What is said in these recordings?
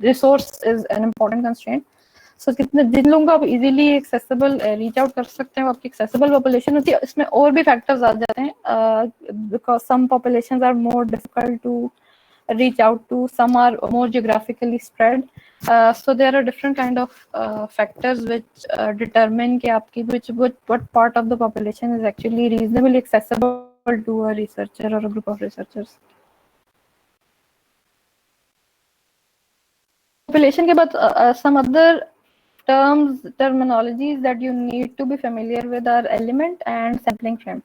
Resource is an important constraint. So कितने जिन लोगों को आप इजीली एक्सेसिबल रीच आउट कर सकते हैं, वो आपकी एक्सेसिबल पॉपुलेशन होती है। इसमें और भी फैक्टर्स आ जाते हैं, because some populations are more difficult to reach out to, some are more geographically spread, so there are different kind of factors which determine कि आपकी what part of the population is actually reasonably accessible to a researcher or a group of researchers. Population के बाद some other terminologies that you need to be familiar with are element and sampling frame.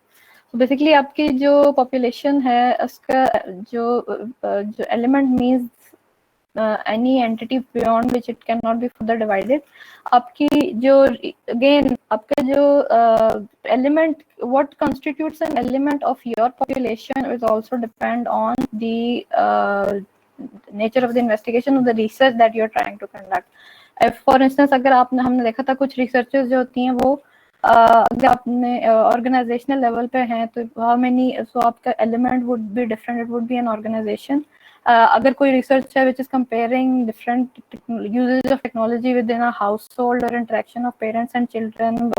So basically आपकी जो population है उसका जो element means any entity beyond which it cannot be further divided. आपकी जो again आपका जो element, what constitutes an element of your population is also depend on the nature of the investigation of the research that you are trying to conduct. For instance अगर आपने हमने देखा था कुछ रिसर्चर्स जो होती हैं वो अगर आपने ऑर्गेनाइजेशनल लेवल पे हैं तो हाउ मेनी, सो आपका element would be different, it would be an organisation. अगर कोई रिसर्च है which is comparing different uses of technology with in a household और interaction of parents and children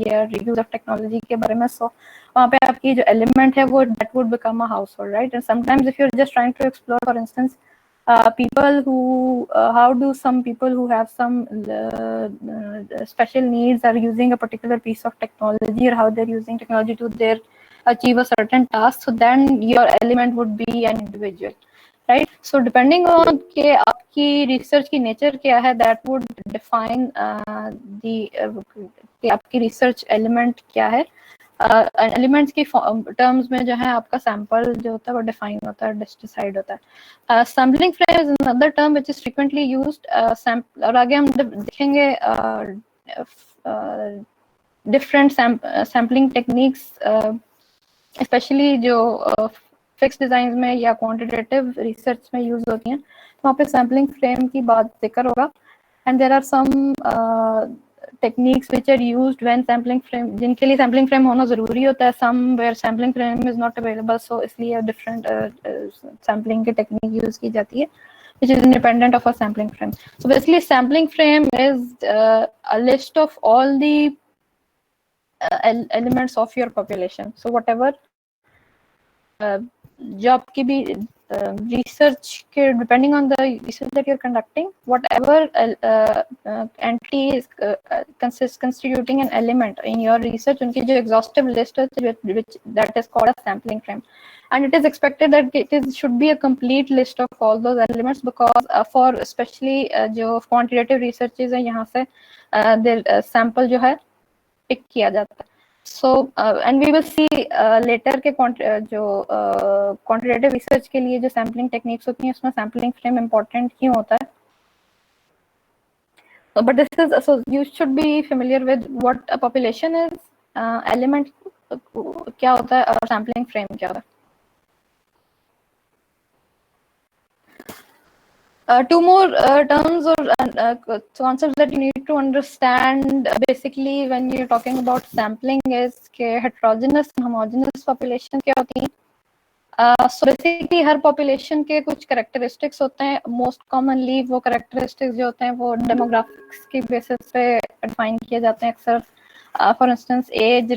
या use of technology के बारे में, सो वहाँ पे आपकी जो एलिमेंट है वो that would become a household, right. And sometimes if you are just trying to explore for instance people who how do some people who have some special needs are using a particular piece of technology, or how they're using technology to their achieve a certain task, so then your element would be an individual, right. So depending on के आपकी research की nature क्या है, that would define the कि आपकी research element क्या है. Elements की टर्म्स में जो है आपका सैंपल जो होता है वो डिफाइन होता है, डिसाइड होता है. Sampling frame is another term which is frequently used. और आगे हम देखेंगे डिफरेंट सैम्पलिंग टेक्निक्स, स्पेशली जो फिक्स डिजाइन में या क्वांटिटेटिव रिसर्च में यूज होती हैं, तो वहाँ पे सैम्पलिंग फ्रेम की बात जिक्र होगा. And there are some techniques which are used when sampling frame, जिनके लिए sampling frame होना जरूरी होता है, some where sampling frame is not available, so इसलिए different sampling की technique use की जाती है which is independent of a sampling frame. So basically sampling frame is a list of all the elements of your population. So whatever जो आपकी भी research के depending on the research that you're conducting, whatever entity is constituting an element in your research, उनकी जो exhaustive list है which that is called a sampling frame, and it is expected that it should be a complete list of all those elements, because for especially जो quantitative researches है यहाँ से sample जो है pick किया जाता है. So and we will see later के जो quantitative research के लिए जो sampling techniques होती हैं उसमें sampling frame important क्यों होता है. But this is, so you should be familiar with what a population is, element क्या होता है और sampling frame क्या होता है. Two more terms or concepts that you need to understand basically when you're talking about sampling is कि heterogeneous and homogeneous population क्या होती हैं. So basically हर population के कुछ characteristics होते हैं. Most commonly वो characteristics जो होते हैं वो demographics की basis पे define किए जाते हैं अक्सर. For instance age,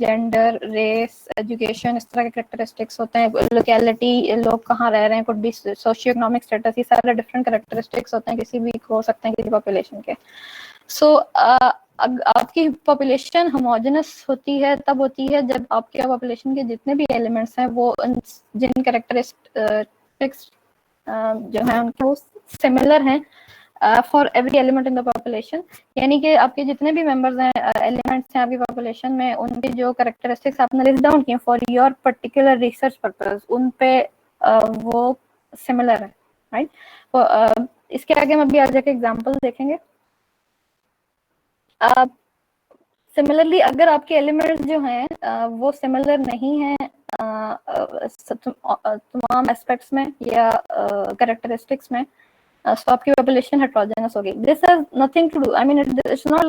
gender, race, education, इस तरह के characteristics होते हैं. Locality, लोग कहाँ रह रहे हैं, could be socio-economic status, ये सारे different characteristics होते हैं किसी भी हो सकते हैं किसी population के. So आपकी population homogeneous होती है तब होती है जब आपके population के जितने भी elements हैं वो जिन characteristics जो हैं उनके वो similar हैं for every element in the population. यानी कि आपके जितने भी members हैं elements हैं आपकी population में, उनके जो characteristics आपने list down किए for your particular research purpose, उन पे वो similar है, right? तो इसके आगे हम अभी आगे के example देखेंगे. सिमिलरली अगर आपके एलिमेंट्स जो हैं वो सिमिलर नहीं हैं तमाम एस्पेक्ट्स में या कैरेक्टरिस्टिक्स में, so आपकी population heterogeneous होगी. This has nothing to do, I mean it's not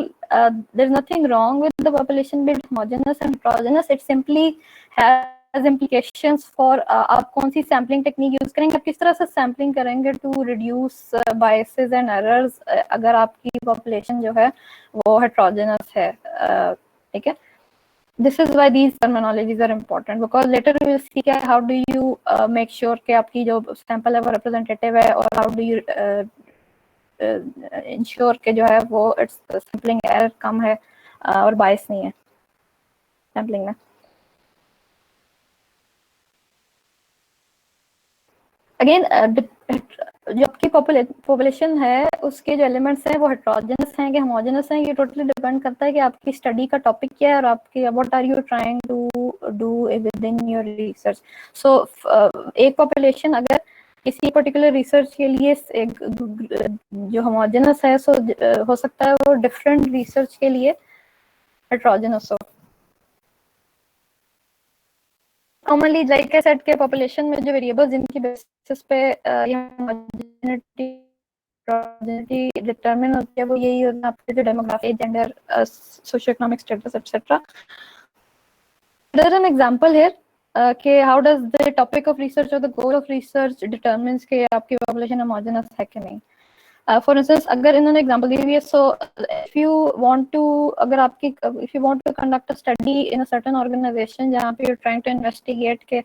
there's nothing wrong with the population being homogeneous and heterogeneous. It simply has has implications for आप कौन सी सैम्पलिंग टेक्निक यूज करेंगे, आप किस तरह से sampling करेंगे to reduce biases and errors अगर आपकी पॉपुलेशन जो है वो हेट्रोजेनस है, ठीक है. This is why these terminologies are important because later we will see how do you make sure कि आपकी जो sample है वो representative है, और how do you ensure कि जो है वो its sampling error कम है और bias नहीं है sampling में. अगेन जो आपकी पॉपुलेशन है उसके जो एलिमेंट्स हैं वो हेट्रोजेनस हैं कि होमोजेनस हैं, ये टोटली डिपेंड करता है कि आपकी स्टडी का टॉपिक क्या है और आपकी what are you trying to do with in your research. So एक पॉपुलेशन अगर किसी पर्टिकुलर रिसर्च के लिए एक जो होमोजेनस है, सो हो सकता है वो डिफरेंट रिसर्च के लिए हेट्रोजेनस हो. नॉर्मली लाइक आई सेड के पॉपुलेशन में जो वेरिएबल्स जिनकी बेसिस पे होमोजेनिटी डिटरमिन होती है वो यही होता है आपके जो demography, gender, socio economic status etcetera. There is an example here कि how does the topic of research और the goal of research determines कि आपकी पॉपुलेशन होमोजेनस है कि नहीं. फॉर इंस्टेंस अगर इन्होंने एग्जांपल दी हुई है, so if you want to अगर आपकी if you want to conduct a study in a certain organisation जहाँ पे यू ट्राइंग टू इन्वेस्टिगेट के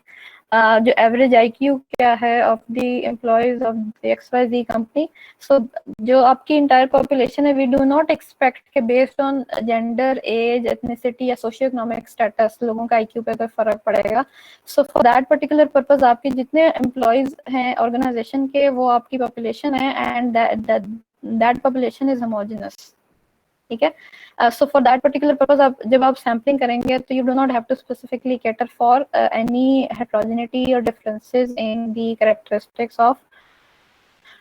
जो एवरेज आईक्यू क्या है of the employees of the XYZ company, so जो आपकी इंटायर पॉपुलेशन है वी डू नॉट एक्सपेक्ट के based on gender, age, ethnicity या सोशियो इकोनॉमिक स्टेटस लोगों का आईक्यू पे कोई फर्क पड़ेगा. So for that particular purpose आपके जितने एम्प्लॉयज हैं ऑर्गेनाइजेशन के वो आपकी पॉपुलेशन है and that population is homogeneous. ठीक है. So for that particular purpose आप जब आप सैम्पलिंग करेंगे तो you do not have to specifically cater for any heterogeneity और differences in the characteristics of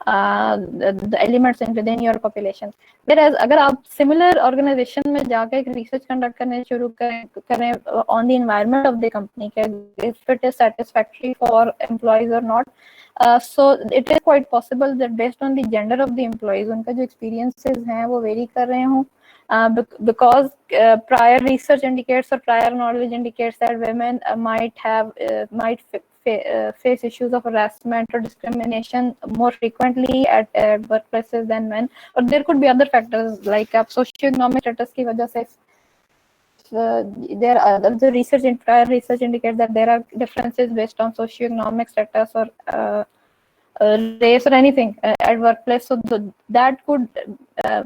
the elements in within your population. Whereas अगर आप similar organization में जाकर एक research conduct करने शुरू करें on the environment of the company, if it is satisfactory for employees or not, so it is quite possible that based on the gender of the employees उनका जो experiences हैं वो vary कर रहे हों. Because prior research indicates or prior knowledge indicates that women might face issues of harassment or discrimination more frequently at workplaces than men, or there could be other factors like socio-economic status की वजह से there are the research in prior research indicates that there are differences based on socio-economic status or race or anything at workplace. So that could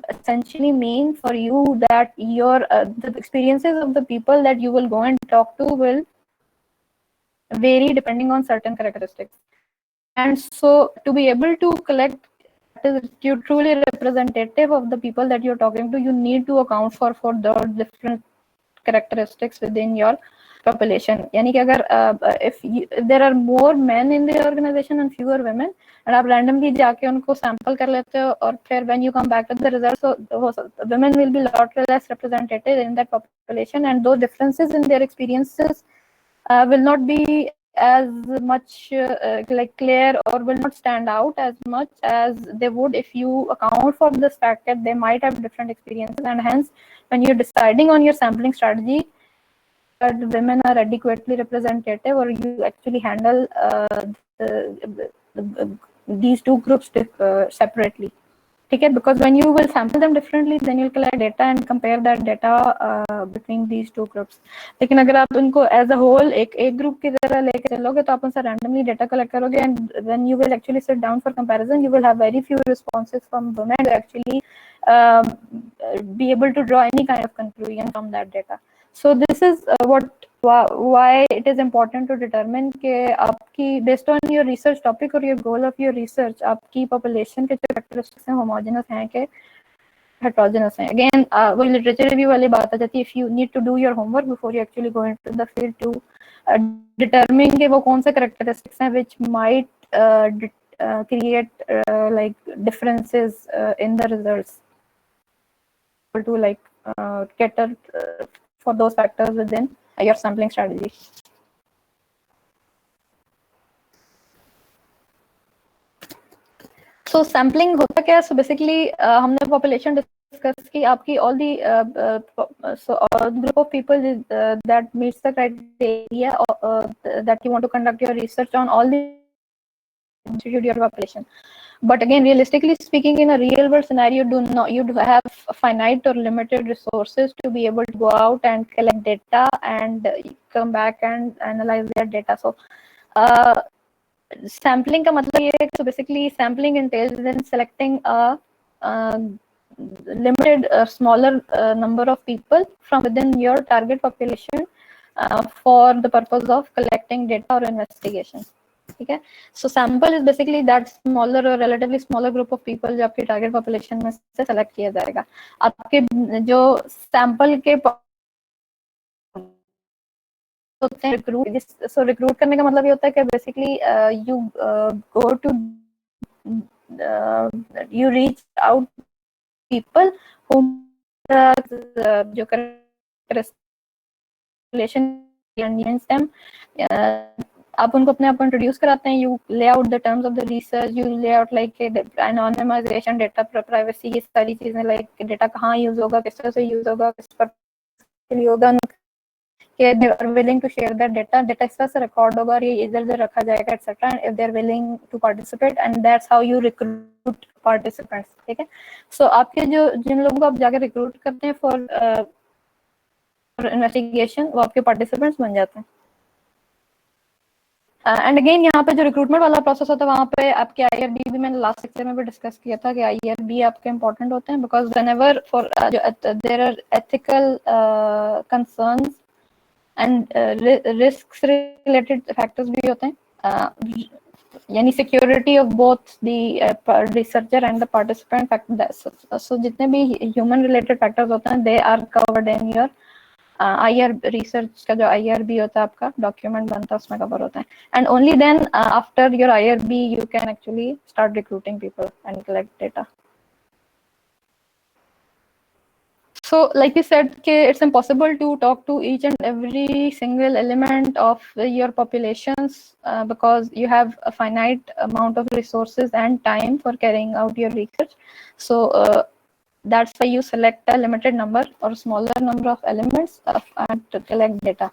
essentially mean for you that your the experiences of the people that you will go and talk to will vary depending on certain characteristics. And so to be able to collect you truly representative of the people that you're talking to, you need to account for those different characteristics within your population. यानी कि अगर if there are more men in the organization and fewer women, and आप randomly जाके उनको sample कर लेते हो और फिर when you come back to the results, so women will be lot less represented in that population, and those differences in their experiences will not be as much like clear or will not stand out as much as they would if you account for this fact that they might have different experiences, and hence when you're deciding on your sampling strategy that women are adequately representative or you actually handle these two groups separately. Okay, because when you will sample them differently, then you'll collect data and compare that data between these two groups. लेकिन अगर आप उनको as a whole एक group की तरह लेके चलोगे तो आप उनसे randomly data collect करोगे, and when you will actually sit down for comparison, you will have very few responses from women to actually be able to draw any kind of conclusion from that data. So this is why it is important to determine कि आपकी based on your research topic or your goal of your research आपकी population के जो characteristics हैं homogeneous हैं कि heterogeneous हैं. Again वो literature review वाली बात आ जाती है. If you need to do your homework before you actually go into the field to determine कि वो कौन से characteristics हैं which might create like differences in the results to like cater for those factors within your sampling strategy. So sampling होता क्या है? So basically हमने population discuss discuss की आपकी all the group of people that meets the criteria that you want to conduct your research on all the institute your population. But again, realistically speaking, in a real world scenario, you do have finite or limited resources to be able to go out and collect data and come back and analyze their data. So sampling का मतलब ये है, so basically sampling entails in selecting a limited smaller number of people from within your target population for the purpose of collecting data or investigation. ठीक है, so sample is basically that smaller or relatively smaller group of people जो आपके target population में से select किया जाएगा. आपके जो sample के होते हैं रिक्रूट, सो रिक्रूट करने का मतलब ये होता है कि basically you go to you reach out people whom जो relation them, आप उनको अपने आप को इंट्रोड्यूस कराते हैं, यू ले out the terms of the research, you ले आउट लाइक एनोनिमाइजेशन, डेटा प्राइवेसी, ये सारी चीजें, लाइक डेटा कहाँ यूज होगा, किस तरह से यूज होगा, किस पर के लिए होगा, they are willing to share that data इस तरह से रिकॉर्ड होगा और ये इधर उधर रखा जाएगा etcetera, and if they are willing to participate, and that's how you recruit participants. ठीक है, सो आपके जो जिन लोगों को आप जाकर रिक्रूट करते हैं फॉर इन्वेस्टिगेशन, वो आपके पार्टिसिपेंट्स बन जाते हैं. एंड अगेन यहाँ पे जो रिक्रूटमेंट वाला प्रोसेस होता है, वहाँ पे आपके IRB भी मैंने लास्ट लेक्चर में भी डिस्कस किया था कि IRB आपके इंपॉर्टेंट होते हैं, because whenever for there are ethical concerns and risk related factors भी होते हैं, यानी security of both the researcher and the participant. So जितने भी ह्यूमन रिलेटेड फैक्टर्स होते हैं, they are covered in your IR research का जो IRB होता है आपका डॉक्यूमेंट बनता है, उसमें कवर होता है. And only then after your IRB you can actually start recruiting people and collect data. So like you said, it's impossible to talk to each and every single element of your populations because you have a finite amount of resources and time for carrying out your research. So that's why you select a limited number or smaller number of elements to collect data.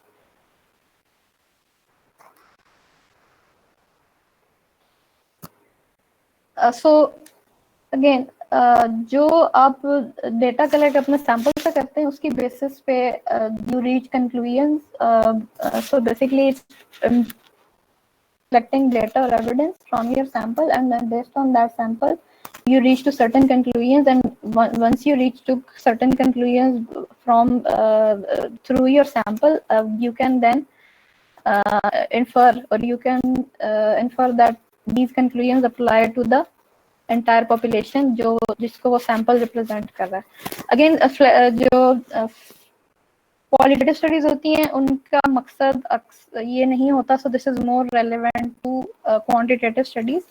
So again, जो आप data collect अपने sample से करते हैं, उसकी basis पे you reach conclusions. So basically collecting data or evidence from your sample, and then based on that sample you reach to certain conclusions, and once you reach to certain conclusions from through your sample, you can then infer, or you can infer that these conclusions apply to the entire population जो जिसको वो sample represent कर रहा है. Again जो qualitative studies होती हैं, उनका मकसद ये नहीं होता. So this is more relevant to quantitative studies.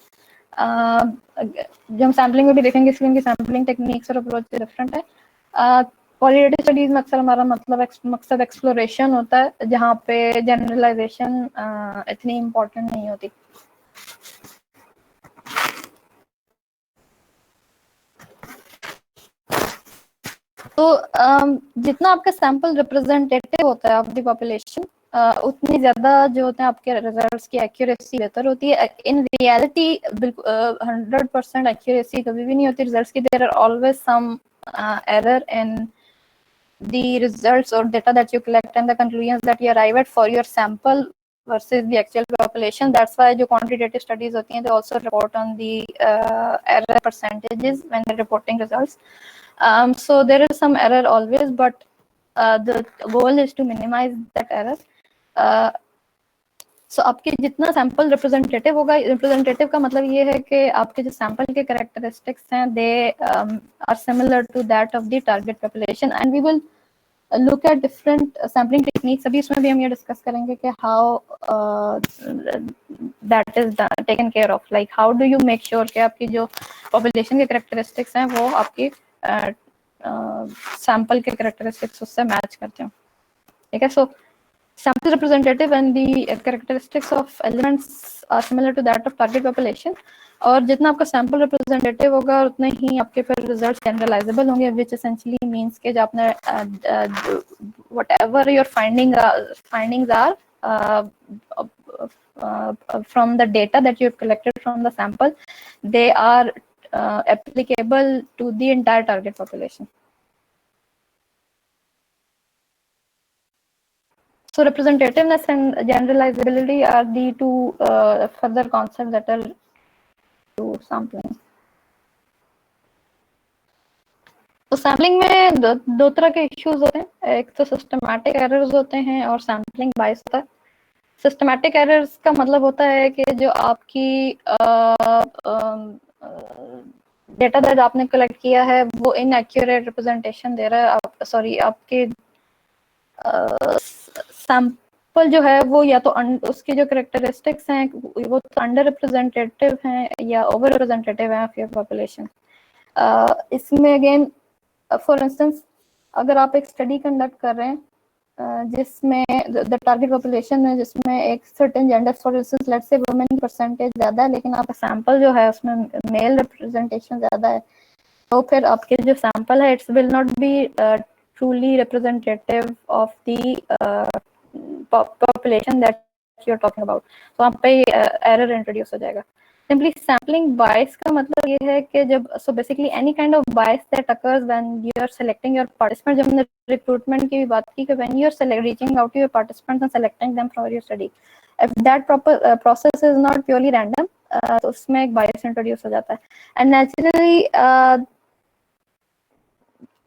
जो हम सैम्पलिंग में भी देखेंगे, इसलिए उनकी सैम्पलिंग टेक्निक्स और अप्रोच डिफरेंट है. क्वालिटेटिव स्टडीज में अक्सर हमारा मकसद एक्सप्लोरेशन होता है, जहाँ पे जनरलाइजेशन इतनी इम्पोर्टेंट नहीं होती. तो जितना आपका सैंपल रिप्रेजेंटेटिव होता है ऑफ द पॉपुलेशन, उतनी ज्यादा जो होते हैं आपके रिजल्ट्स की एक्यूरेसी बेहतर होती है. इन रियलिटी 100% एक्यूरेसी कभी भी नहीं होती रिजल्ट्स की. There are always some error in the results or data that you collect and the conclusions that you arrive at for your sample versus the actual population. That's why जो quantitative studies होती हैं, they also report on the error percentages when they're reporting results. So there is some error always, but the goal is to minimize that error. So आपके जितना sample representative होगा, representative का मतलब ये है कि आपके जो सैंपल के कैरेक्टरिस्टिक्स हैं, they are similar to that of the target population. And we will look at different sampling techniques. अभी इसमें भी हम ये डिस्कस करेंगे कि how that is taken care of, like how do you make sure कि आपकी जो पॉपुलेशन के कैरेक्टरिस्टिक्स हैं वो आपकी सैंपल के कैरेक्टरिस्टिक्स उससे मैच करते हो. ठीक है, सो sample representative and the characteristics of elements are similar to that of target population. और जितना आपका सैम्पल रिप्रेजेंटेटिव होगा उतने ही आपके फिर रिजल्ट जनरलाइजेबल होंगे, विच एसेंशियली मीन्स के जो आपने whatever your findings are from the data that you've collected from the sample, they are applicable to the entire target population. So representativeness and generalizability are the two further concepts that are to sampling. तो sampling में दो तरह के issues होते हैं, एक तो systematic errors होते हैं और सैम्पलिंग बायस होता है। सिस्टमैटिक एरर्स का मतलब होता है कि जो आपकी डेटा दैट आपने कलेक्ट किया है वो इनएक्यूरेट रिप्रेजेंटेशन दे रहा है, सॉरी आपके सैंपल जो है वो या तो उसकी जो करेक्टरिस्टिक्स हैं वो तो अंडर रिप्रेजेंटेटिव हैं या ओवर रिप्रेजेंटेटिव हैं ऑफ योर पॉपुलेशन। इसमें अगेन फॉर इंस्टेंस अगर आप एक स्टडी कंडक्ट कर रहे हैं जिसमें द टारगेट पॉपुलेशन में जिसमें एक certain gender for instance let's say women की परसेंटेज ज्यादा है, लेकिन आपका सैंपल जो है उसमें मेल रिप्रेजेंटेशन ज्यादा है, तो फिर आपके जो सैंपल है it's will not be truly representative of the population that you are talking about. तो वहाँ पे एरर इंट्रोड्यूस हो जाएगा। सिंपली सैम्पलिंग बायस का मतलब ये है कि जब so basically any kind of bias that occurs when you are selecting your participant, जब हमने रिक्रूटमेंट की भी बात की कि when you are reaching out to your participants and selecting them for your study, if that proper process is not purely random तो उसमें एक बायस इंट्रोड्यूस हो जाता है। And naturally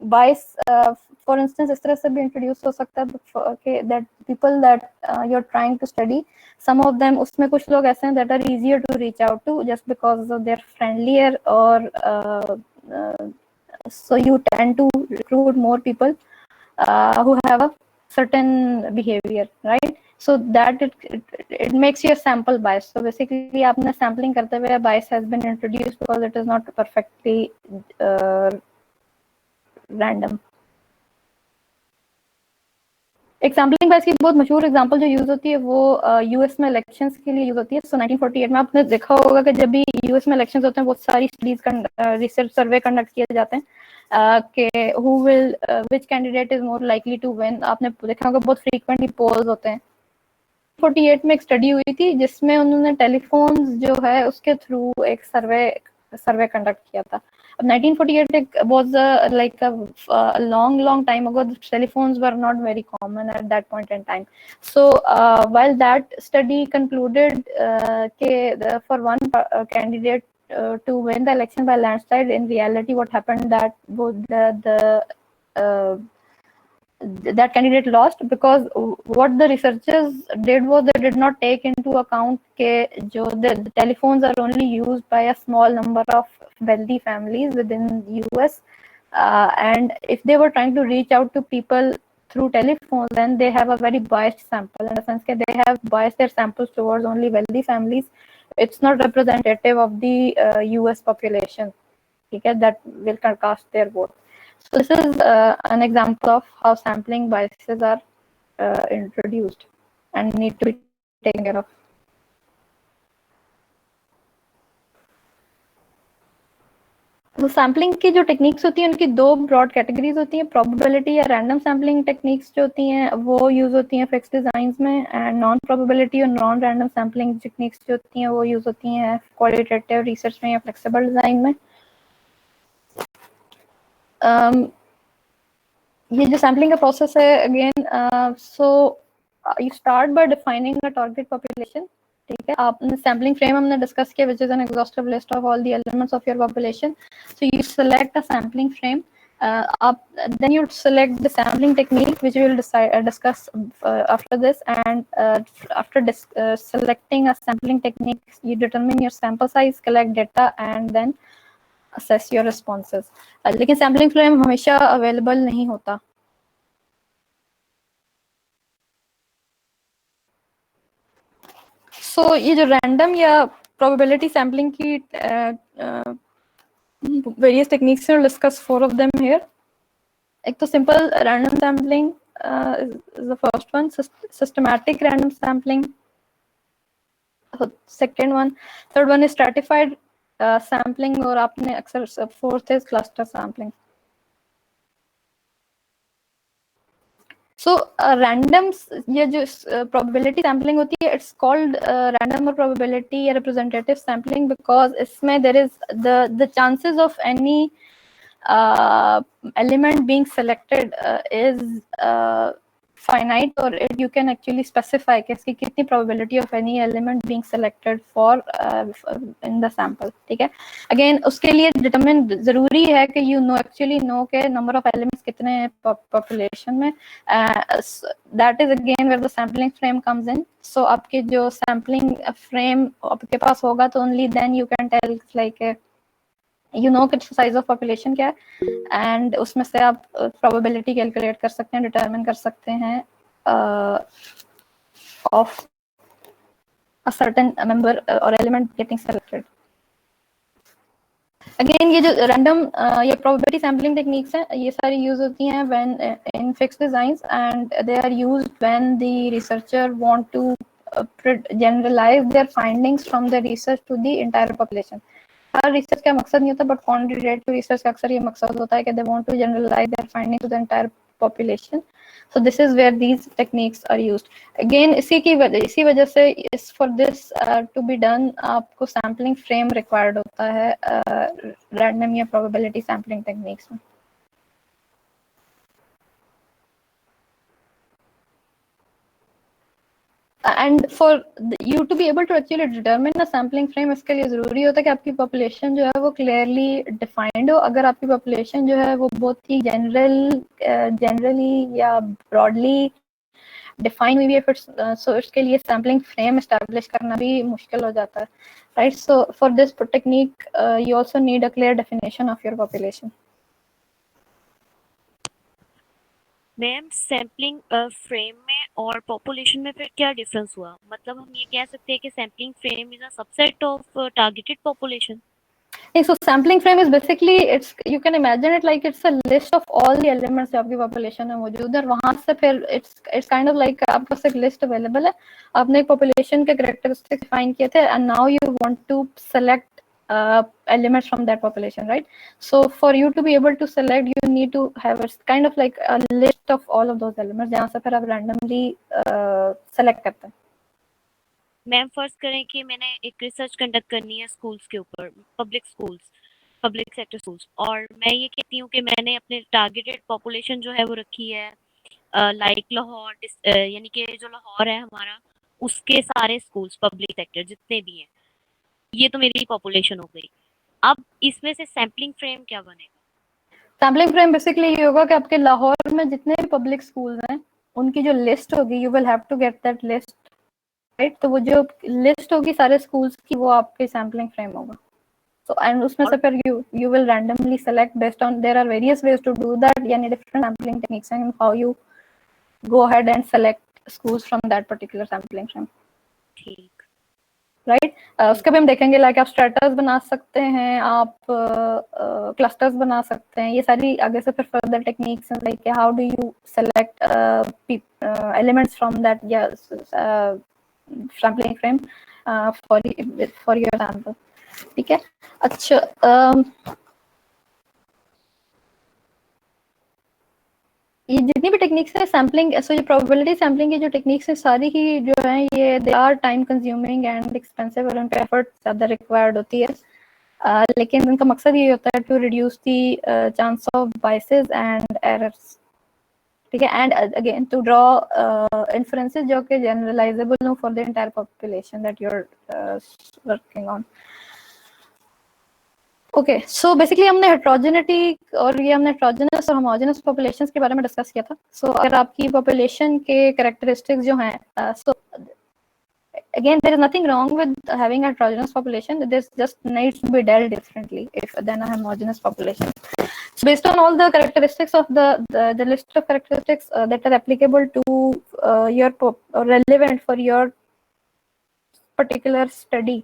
bias for instance इस तरह से भी इंट्रोड्यूस हो सकता है कि that people that you are trying to study, some of them उसमें कुछ लोग ऐसे हैं that are easier to reach out to just because of their friendlier or so you tend to recruit more people who have a certain behavior, right? So that it makes your sample bias. So basically आपने sampling करते हुए bias has been introduced because it is not perfectly random. एक sampling बायस की बहुत मशहूर example जो use होती है वो यूएस में इलेक्शंस के लिए यूज होती है। सो 1948 में आपने देखा होगा कि जब भी यूएस में इलेक्शंस होते हैं बहुत सारी स्टडीज रिसर्च सर्वे कंडक्ट किए जाते हैं कि who will which candidate is more likely to win. आपने देखा होगा बहुत फ्रीक्वेंटली पोल्स होते हैं। 48 में एक स्टडी हुई थी जिसमें उन्होंने टेलीफोन्स जो है उसके थ्रू एक सर्वे कंडक्ट किया था। 1948 was like a long time ago. The telephones were not very common at that point in time. So while that study concluded for one candidate to win the election by landslide, in reality what happened that that candidate lost because what the researchers did was they did not take into account the telephones are only used by a small number of wealthy families within US, and if they were trying to reach out to people through telephones, then they have a very biased sample in the sense that they have biased their samples towards only wealthy families. It's not representative of the US population, okay, that will cast their vote. So this is an example of how sampling biases are introduced and need to be taken care of. तो sampling की जो techniques होती हैं उनकी दो broad categories होती हैं। Probability या रैंडम सैम्पलिंग टेक्निक्स जो होती हैं वो यूज होती हैं फिक्स डिजाइंस में, एंड नॉन प्रोबेबिलिटी और नॉन रैंडम सैम्पलिंग टेक्निक्स जो होती हैं वो यूज होती हैं क्वालिटेटिव रिसर्च में या फ्लेक्सिबल डिजाइन में। ये जो सैम्पलिंग का प्रोसेस है again, so you start by defining the target population, ठीक है। आपने सैम्पलिंग फ्रेम हमने डिस्कस किया which is an exhaustive list of all the elements of your population. So you select a sampling frame, then you select the sampling technique which we will discuss after this, and after selecting a sampling technique you determine your sample size, collect data and then assess your responses. लेकिन sampling frame हमेशा available नहीं होता। सो ये जो random या probability sampling की various techniques हैं, discuss 4 of them here. एक तो simple random sampling is the first one, systematic random sampling second one, third one is stratified sampling और आपने अक्सर fourth is cluster sampling. So random ये जो probability sampling होती है, इट्स कॉल्ड रैंडम और प्रोबेबिलिटी या रिप्रेजेंटेटिव सैम्पलिंग बिकॉज इसमें there is the chances of any element being selected is finite, or you can actually specify कि इसकी कितनी probability of any element being selected for in the sample. ठीक है. Again उसके लिए determine जरूरी है कि you know actually know के number of elements कितने हैं population में. That is again where the sampling frame comes in. So आपके जो sampling frame आपके पास होगा तो only then you can tell like you know कि साइज ऑफ पॉपुलेशन क्या है, एंड उसमें से आप प्रोबेबिलिटी कैलकुलेट कर सकते हैं, डिटरमिन कर सकते हैं ऑफ अ सर्टेन मेंबर और एलिमेंट गेटिंग सेलेक्टेड. अगेन ये जो रैंडम ये प्रोबेबिलिटी सैम्पलिंग टेक्निक्स हैं, ये सारी यूज होती हैं when in fixed designs, and they are used when the researcher want to generalise their findings from the research to the entire population. हर research का मकसद नहीं होता, बट क्वांटिटेटिव रिसर्च का अक्सर ये मकसद होता है कि they want to generalise their finding to the entire population. So this is where these techniques are used. Again इसी वजह से इस for this to be done आपको सैम्पलिंग फ्रेम रिक्वायर्ड होता है रैंडम या प्रोबेबिलिटी सैम्पलिंग टेक्निक्स में. And for you to be able to actually determine a sampling frame, इसके लिए जरूरी होता है कि आपकी पॉपुलेशन जो है वो क्लियरली डिफाइंड हो. अगर आपकी पॉपुलेशन जो है वो बहुत ही जनरली या ब्रॉडली डिफाइन हुई है, सो इसके लिए सैम्पलिंग फ्रेम एस्टैब्लिश करना भी मुश्किल हो जाता है, right. So for this technique you also need a clear definition of your population. Ma'am sampling frame में और पॉपुलेशन में फिर क्या डिफरेंस हुआ? मतलब हम ये कह सकते हैं कि sampling frame is a subset of targeted population. So sampling frame is basically, it's, you can imagine it like it's a list of all the elements जो आपकी population में मौजूद है, और वहां से फिर it's kind of like आपके पास एक list available है, आपने एक population के characteristics define किए थे, and now you want to select elements from that population, right? So for you to be able to select, you need to have a kind of like a list of all of those elements जहाँ से फिर आप randomly select करते हैं. Ma'am फर्ज करें कि मैंने एक रिसर्च कंडक्ट करनी है स्कूल्स के ऊपर, पब्लिक सेक्टर स्कूल्स, और मैं ये कहती हूँ कि मैंने अपने टारगेटेड पॉपुलेशन जो है वो रखी है लाइक लाहौर, यानी कि जो लाहौर है हमारा, उसके सारे स्कूल्स पब्लिक सेक्टर जितने भी हैं, ये तो मेरी पॉपुलेशन हो गई. अब इसमें से सैम्पलिंग फ्रेम क्या बनेगा? सैम्पलिंग फ्रेम बेसिकली ये होगा कि आपके लाहौर में जितने भी पब्लिक स्कूल्स हैं उनकी जो लिस्ट होगी, you will have to get that list, right. तो वो जो लिस्ट होगी सारे स्कूल्स की, वो आपके सैम्पलिंग फ्रेम होगा. सो एंड उसमें से फिर you will randomly select based on, there are various ways to do that, यानी different sampling techniques and how you go ahead and select schools from that particular sampling frame. ठीक, right. उसके भी हम देखेंगे like आप स्ट्रेटस बना सकते हैं, आप क्लस्टर्स बना सकते हैं, ये सारी आगे से फिर फर्दर टेक्निक्स हैं like how do you select elements from that या sampling frame for your sample. ठीक है. अच्छा, ये जितनी भी टेक्निक्स है सैम्पलिंग, सो ये प्रोबेबिलिटी सैम्पलिंग की जो टेक्निक्स है सारी ही जो है ये they are time consuming and expensive, और उनका एफर्ट ज़्यादा रिक्वायर्ड होती है, लेकिन उनका मकसद ये होता है to reduce the chance of biases and errors. ठीक है. And again to draw inferences जो कि जनरलाइजेबल हो for the entire population that you are working on. Okay, so basically हमने हेट्रोजेनिटी और ये हमने हेट्रोजेनस और होमोजेनस पॉपुलेशंस के बारे में डिस्कस किया था. सो अगर आपकी पॉपुलेशन के कैरेक्टरिस्टिक्स जो हैं, सो again there is nothing wrong with having a heterogeneous population, this just needs to be dealt differently if than a homogeneous population. So based on all the characteristics of the list of characteristics that are applicable to your or relevant for your particular study,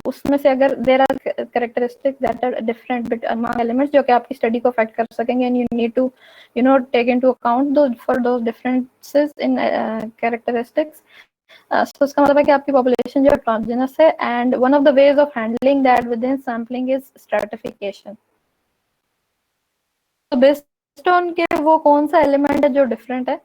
उसमें से अगर there are characteristics that are different among elements जो कि आपकी study को affect कर सकेंगे, and you need to take into account those differences in characteristics, So इसका मतलब है कि आपकी पॉपुलेशन जो है ट्रांसजेनस है, and one of the ways of handling that with in sampling is stratification. तो बेस्ड ऑन के वो कौन सा एलिमेंट है जो डिफरेंट है,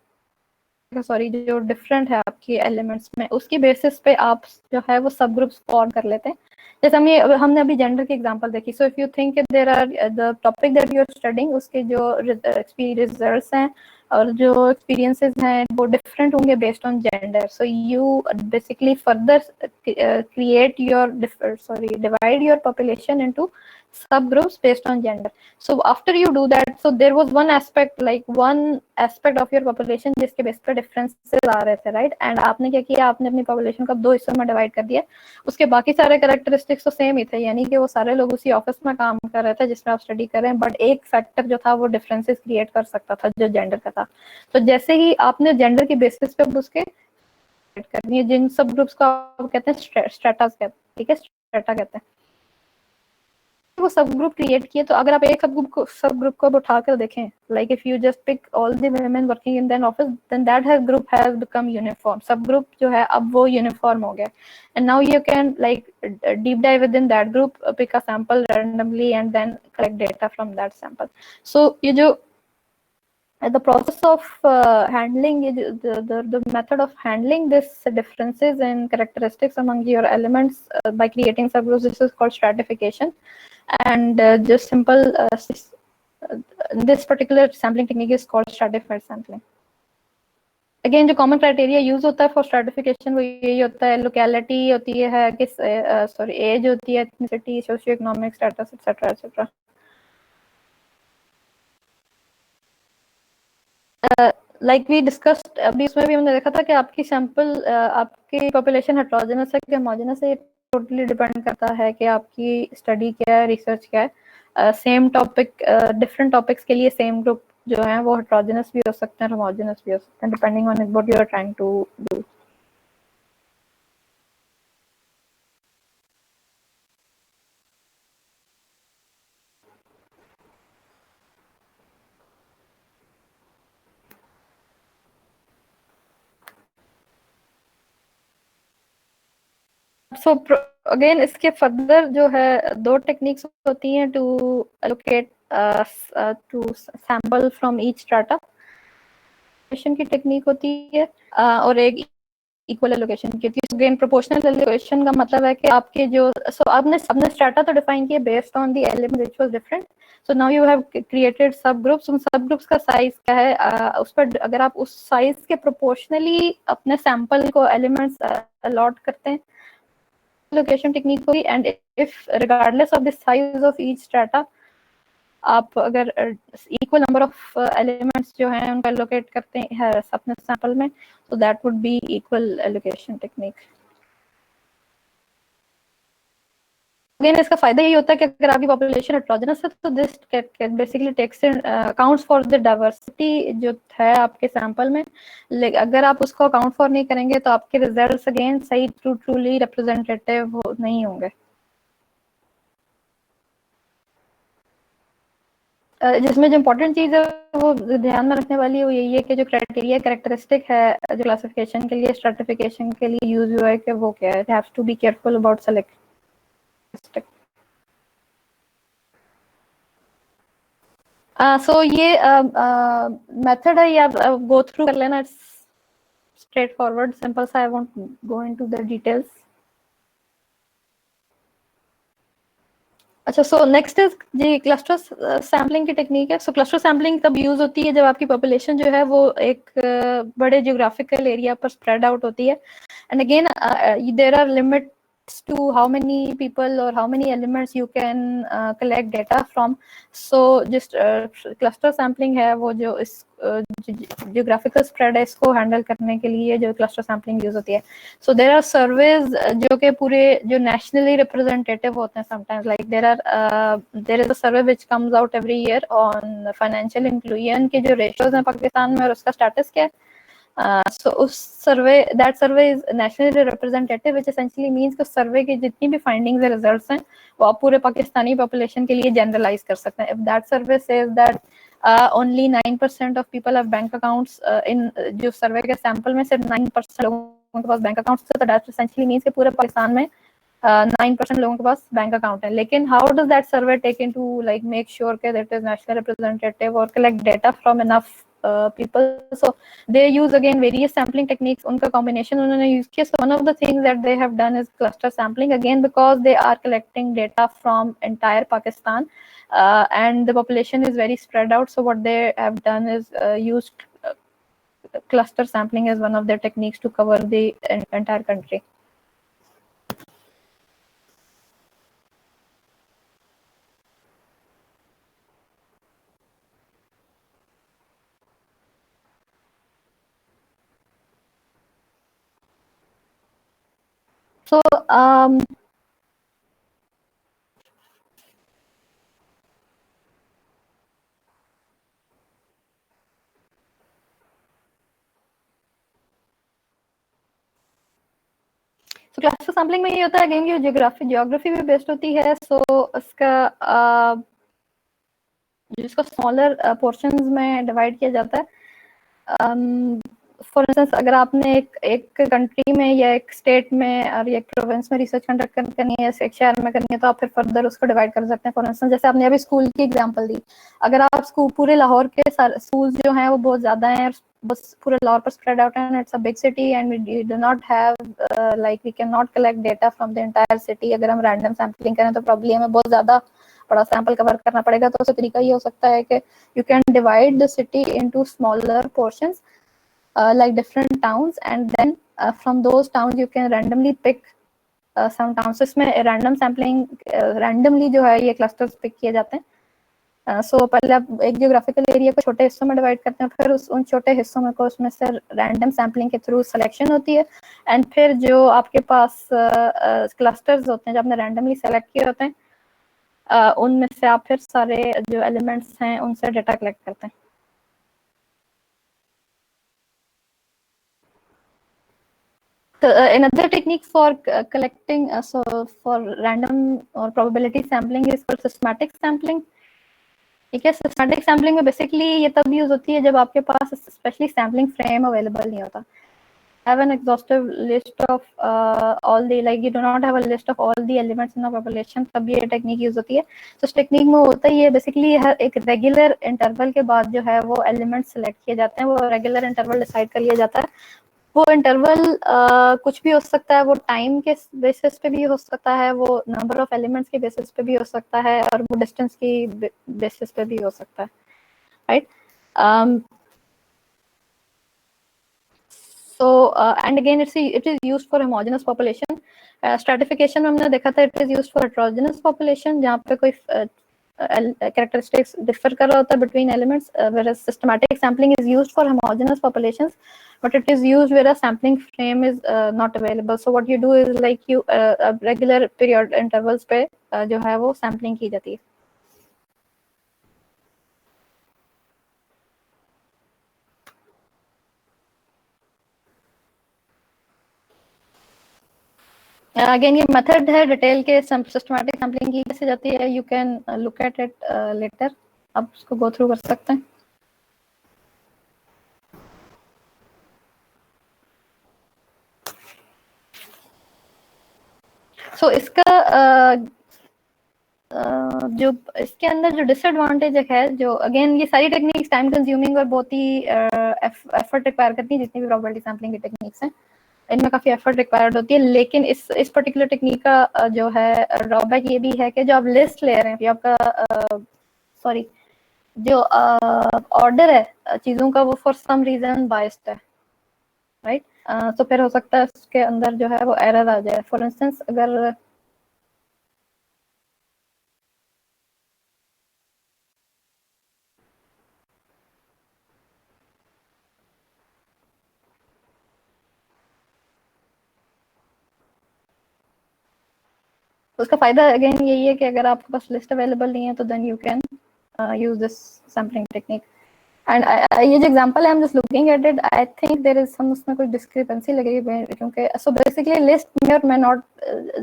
सॉरी जो डिफरेंट है आपकी एलिमेंट्स में, उसकी बेसिस पे आप जो है वो सब ग्रुप्स फॉर्म कर लेते हैं। जैसे हमने अभी जेंडर की एग्जांपल देखी। So if you think there are the topic that you are studying, उसके जो रिजल्ट्स हैं और जो एक्सपीरियंसेस हैं वो डिफरेंट होंगे based on gender. So you basically further create your divide your population into subgroups based on gender. So after you do that, so there was one aspect of your population जिसके base पे differences आ रहे थे, right? And आपने क्या किया, आपने अपनी population को 2 हिस्सों में डिवाइड कर दिया। उसके बाकी सारे characteristics तो सेम ही थे, यानी कि वो सारे लोग उसी ऑफिस में काम कर रहे थे जिसमें आप स्टडी कर रहे हैं, बट एक फैक्टर जो था वो डिफरेंसेस क्रिएट कर सकता था जो जेंडर का था। तो जैसे ही आपने जेंडर की बेसिस पे उसके करनी है, जिन सब ग्रुप्स को आप कहते हैं स्ट्रेटास कहते हैं, ठीक है, स्ट्रेटा कहते हैं, वो सब ग्रुप क्रिएट किए। तो अगर आप एक सब ग्रुप को उठा कर देखें, like if you just pick all the women working in that office, then that has group has become uniform. सब ग्रुप जो है अब वो यूनिफॉर्म हो गया, and now you can like deep dive within that group, pick a sample randomly and then collect data from that sample. So ये जो the process of handling the method of handling this differences in characteristics among your elements by creating subgroups, this is called stratification. And just simple this particular sampling technique is called stratified sampling. Again जो common criteria use होता है for stratification वो यही होता है, locality होती है, किस age होती है, ethnicity, socio-economic status, etc etc. Like we discussed, अभी इसमें भी हमने देखा था कि आपकी सैंपल आपकी पॉपुलेशन हेटेरोजेनस है कि होमोजेनस है, टोटली डिपेंड करता है कि आपकी स्टडी क्या है, रिसर्च क्या है। सेम टॉपिक डिफरेंट टॉपिक्स के लिए सेम ग्रुप जो है वो हेटेरोजेनस भी हो सकते हैं, होमोजेनस भी हो सकते हैं, depending on what you are trying to do. So again इसके फर्दर जो है 2 टेक्निक्स होती हैं to allocate to sample from each strata की टेक्निक होती है, और एक इक्वल एलोकेशन की होती है। अगेन प्रोपोर्शनल एलोकेशन का मतलब है कि आपके जो आपने स्ट्रैटा तो डिफाइन किया based on the element which was different. So now you have created सब ग्रुप्स, उन सब ग्रुप्स का साइज क्या है, उस पर अगर आप उस साइज के प्रोपोर्शनली अपने सैंपल को एलिमेंट्स अलॉट करते हैं, लोकेशन टेक्निक होगी। And if regardless of the size of each strata आप अगर इक्वल नंबर ऑफ एलिमेंट्स जो हैं उनका एलोकेट करते हैं अपने सैंपल में, so that would be equal allocation technique. Again इसका फायदा यही होता है कि अगर आपकी पॉपुलेशन हेटेरोजेनस है तो this basically takes accounts for the diversity जो है आपके सैंपल में। अगर आप उसको अकाउंट फॉर नहीं करेंगे तो आपके रिजल्ट्स अगेन सही ट्रूली रिप्रेजेंटेटिव नहीं होंगे। जिसमें जो इम्पोर्टेंट चीज़ है वो ध्यान में रखने वाली है वो यही है कि जो क्राइटेरिया कैरेक्टरिस्टिक है जो क्लासिफिकेशन के लिए, स्ट्रैटिफिकेशन के लिए यूज हुआ है कि वो क्या है, have to be careful about select. So ये मेथड है, ये आप गो थ्रू कर लेना, स्ट्रेट फॉरवर्ड सिंपल सा, I won't go into the details. अच्छा, सो नेक्स्ट इज जी क्लस्टर सैम्पलिंग की टेक्निक है। सो क्लस्टर सैम्पलिंग तब यूज होती है जब आपकी पॉपुलेशन जो है वो एक बड़े जियोग्राफिकल एरिया पर स्प्रेड आउट होती है, and again there are limits to how many people or how many elements you can collect data from. So just cluster sampling है वो जो इस geographical spread है इसको handle करने के लिए जो cluster sampling use होती है। So there are surveys जो कि पूरे जो nationally representative होते हैं sometimes, like there is a survey which comes out every year on financial inclusion के जो ratios हैं पाकिस्तान में और उसका status क्या है। So that survey is nationally representative, which essentially means कि survey की जितनी भी findings और results हैं वो आप पूरे पाकिस्तानी population के लिए generalize कर सकते हैं। If that survey says that only 9% of people have bank accounts in जो survey के sample में सिर्फ 9% लोगों के पास बैंक अकाउंट्स है, तो दैट एसेंशियली मींस कि पूरे पाकिस्तान में 9% लोगों के पास बैंक अकाउंट है. लेकिन how does that survey take into like make sure कि दैट इज नेशनल रिप्रेजेंटेटिव और collect data from enough people? So they use again various sampling techniques. उनका combination उन्होंने use किया. So one of the things that they have done is cluster sampling, again because they are collecting data from entire Pakistan and the population is very spread out. So what they have done is used cluster sampling as one of their techniques to cover the entire country. So so cluster sampling में ये होता है again कि geography भी based होती है. सो इसका जिसको स्मॉलर पोर्शंस में डिवाइड किया जाता है. फॉर इंस्टेंस अगर आपने एक कंट्री में या एक स्टेट में और एक प्रोविंस में रिसर्च कंडक्ट करनी है, एक शहर में करनी है, तो आप फिर फर्दर उसको डिवाइड कर सकते हैं. फॉर इंस्टेंस जैसे आपने अभी स्कूल की एग्जांपल दी, अगर आप स्कूल पूरे लाहौर के स्कूल्स जो हैं वो बहुत ज्यादा हैं, बस पूरे लाहौर पर स्प्रेड आउट है, it's a big city and we do not have like we can not collect data from the entire city. अगर हम रैंडम सैम्पलिंग करें तो प्रॉब्ली हमें बहुत ज्यादा बड़ा सैंपल कवर करना पड़ेगा. तो उसका तरीका ये हो सकता है कि you can divide the city into smaller portions like different towns, and then from those towns you can randomly pick some towns. So इसमें random sampling randomly जो है ये clusters pick किए जाते हैं. So पहले आप एक geographical area को छोटे हिस्सों में डिवाइड करते हैं, फिर उन छोटे हिस्सों में को उसमें से रैंडम सैम्पलिंग के थ्रू सिलेक्शन होती है, एंड फिर जो आपके पास क्लस्टर्स होते हैं जो आपने रैंडमली सेलेक्ट किए होते हैं, उनमें से आप फिर सारे जो एलिमेंट्स हैं उनसे डेटा कलेक्ट करते हैं. Another technique for collecting so for random or probability sampling is called systematic sampling. ठीक है, systematic sampling में basically ये तब यूज होती है जब आपके पास स्पेशली सैम्पलिंग फ्रेम अवेलेबल नहीं होता. Have an exhaustive list of all the, like you do not have a list of all the elements in a population, तब ये टेक्निक यूज होती है. तो इस टेक्निक में होता ही है बेसिकली हर एक रेगुलर इंटरवल के बाद जो है वो एलिमेंट सेलेक्ट किए जाते हैं, वो रेगुलर इंटरवल डिसाइड कर लिया जाता है. वो इंटरवल कुछ भी हो सकता है, वो टाइम के बेसिस पे भी हो सकता है, वो नंबर ऑफ एलिमेंट्स के बेसिस पे भी हो सकता है, और वो डिस्टेंस की बेसिस पे भी हो सकता है, right. So and again it is used for homogeneous population. Stratification में हमने देखा था it is used for heterogeneous population, जहाँ पे कोई characteristics differ कर रहा होता है between elements, whereas systematic sampling is used for homogeneous populations, but it is used where a sampling frame is not available. So what you do is like you regular period intervals पे जो है वो sampling की जाती है. Again ये method है detail के सिस्टमैटिक सैम्पलिंग की कैसे जाती है. You can look at it later, आप उसको गो थ्रू कर सकते हैं. सो इसका जो इसके अंदर जो डिसएडवांटेज है, जो अगेन ये सारी टेक्निक्स टाइम कंज्यूमिंग और बहुत ही एफर्ट रिक्वायर करती है, जितनी भी प्रोबेबिलिटी सैम्पलिंग की टेक्निक्स हैं इनमें काफी एफर्ट रिक्वायर्ड होती है. लेकिन इस पर्टिकुलर टेक्निक का जो है ड्रॉबैक ये भी है कि जो आप लिस्ट ले रहे हैं या आपका सॉरी जो ऑर्डर है चीजों का, वो फॉर सम रीजन बायस्ड है, राइट. तो फिर हो सकता है उसके अंदर जो है वो एरर आ जाए. फॉर इंस्टेंस अगर उसका फायदा अगेन यही है कि अगर आपके पास लिस्ट अवेलेबल नहीं है तो then you can use this sampling technique. And ये जो एग्जांपल है, I am just looking at it, I think there is some उसमें कोई डिस्क्रिपेंसी लग रही है, क्योंकि सो बेसिकली लिस्ट में और मैं नॉट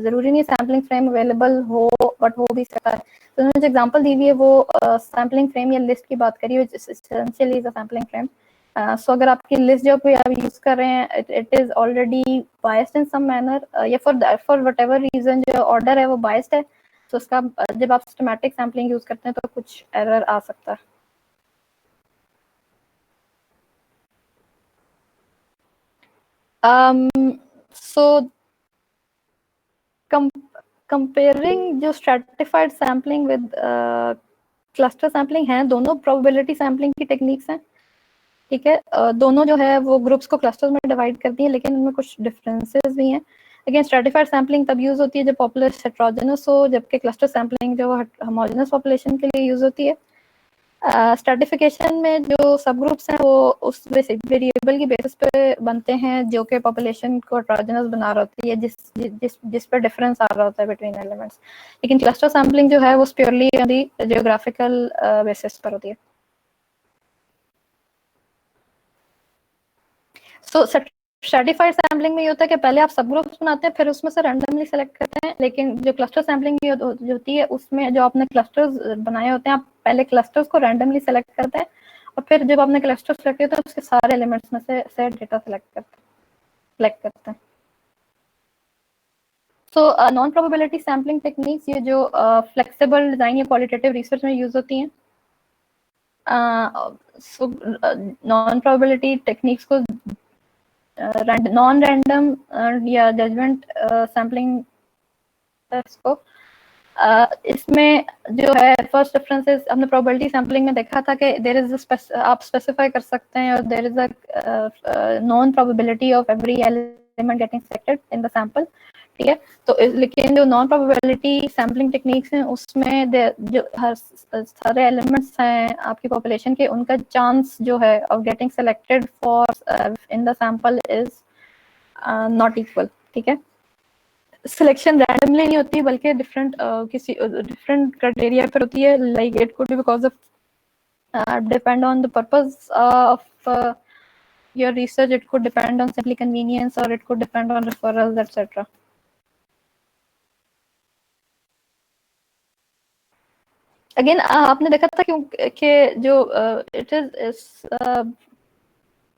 जरूरी नहीं सैम्पलिंग फ्रेम अवेलेबल हो, बट हो भी सकता है. तो उन्होंने जो एग्जांपल दी हुई है वो सैम्पलिंग फ्रेम या लिस्ट की बात करी है, essentially is a sampling frame. So अगर आपकी लिस्ट जो पे आप यूज कर रहे हैं it is already biased in some manner, या फॉर व्हाटएवर रीजन जो ऑर्डर है वो बायस्ड है, तो उसका जब आप सिस्टमैटिक सैम्पलिंग यूज करते हैं तो कुछ एरर आ सकता है. सो कंपेयरिंग जो stratified sampling with cluster sampling है, दोनों प्रोबेबिलिटी सैम्पलिंग की टेक्निक्स हैं. ठीक है, दोनों जो है वो ग्रुप्स को क्लस्टर्स में डिवाइड करती हैं, लेकिन उनमें कुछ डिफरेंसेस भी हैं. अगेन स्ट्रैटिफाइड सैम्पलिंग तब यूज होती है जब पॉपुलेशन हेटेरोजेनस हो, जबकि क्लस्टर सैम्पलिंग जो होमोजेनस पॉपुलेशन के लिए यूज होती है. स्ट्रैटिफिकेशन में जो सब ग्रुप्स हैं वो उस वेरिएबल की बेसिस पे बनते हैं जो कि पॉपुलेशन को हेटेरोजेनस बना रहा होती है, जिस पर डिफरेंस आ रहा होता है बिटवीन एलिमेंट्स. लेकिन क्लस्टर सैम्पलिंग जो है वो प्योरली जियोग्राफिकल बेसिस पर होती है. सो स्ट्रैटिफाइड सैम्पलिंग में ये होता है कि पहले आप सब ग्रुप्स बनाते हैं, फिर उसमें से रैंडमली सेलेक्ट करते हैं. लेकिन जो क्लस्टर सैम्पलिंग जो होती है उसमें जो आपने क्लस्टर्स बनाए होते हैं, आप पहले क्लस्टर्स को रैंडमली सेलेक्ट करते हैं और फिर जब आपने क्लस्टर सेलेक्ट किया तो उसके सारे एलिमेंट्स में से डेटा सेलेक्ट करते हैं. So non probability sampling techniques ये जो फ्लेक्सिबल डिजाइन या क्वालिटेटिव रिसर्च में यूज होती हैं. सो नॉन प्रोबेबिलिटी टेक्निक्स को नॉन रैंडम या जजमेंट सैम्पलिंग को इसमें जो है फर्स्ट डिफरेंसेस हमने प्रोबेबिलिटी सैम्पलिंग में देखा था कि देयर इज आप स्पेसिफाई कर सकते हैं और there is a non probability of every element getting selected in the sample. ठीक है, तो लेकिन जो नॉन प्रोबेबिलिटी सैम्पलिंग टेक्निक्स हैं उसमें जो हर सारे एलिमेंट्स हैं आपकी पॉपुलेशन के, उनका चांस जो है of getting selected for in the sample is not equal. ठीक है, सिलेक्शन रैंडमली नहीं होती बल्कि किसी डिफरेंट क्राइटेरिया पर होती है. Like it could be because of depend on the purpose of your research, it could depend on simply convenience और it could depend on referrals etcetera. Again आपने देखा था क्योंकि जो इट इज